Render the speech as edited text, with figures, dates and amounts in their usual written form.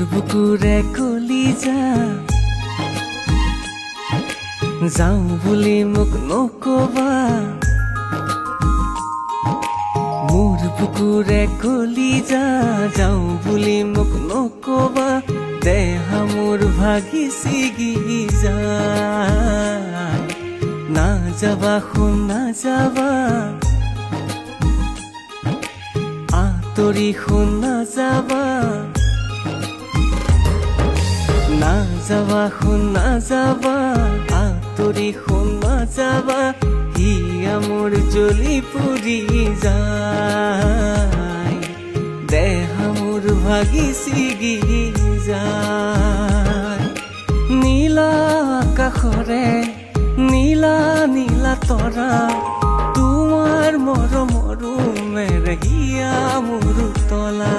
বুকুৰে কলিজা যাওঁ বুলি মোক নকবা মোৰ বুকুৰে কলিজা যাওঁ বুলি মোক নকবা দেহা মোৰ ভাগি ছিগি যায় না যাবা শুন না যাবা আঁতৰি শুন না যাবা না যাবা শুন না যাবা আঁতৰি শুন না যাবা হিয়া মোৰ জ্বলি পুৰি যায় দেহা মোৰ ভাগি ছিগি যায় নীলা আকাশৰে নীলা নীলা তৰা তোমাৰ মৰমৰো মেৰে হিয়া মোৰ তলা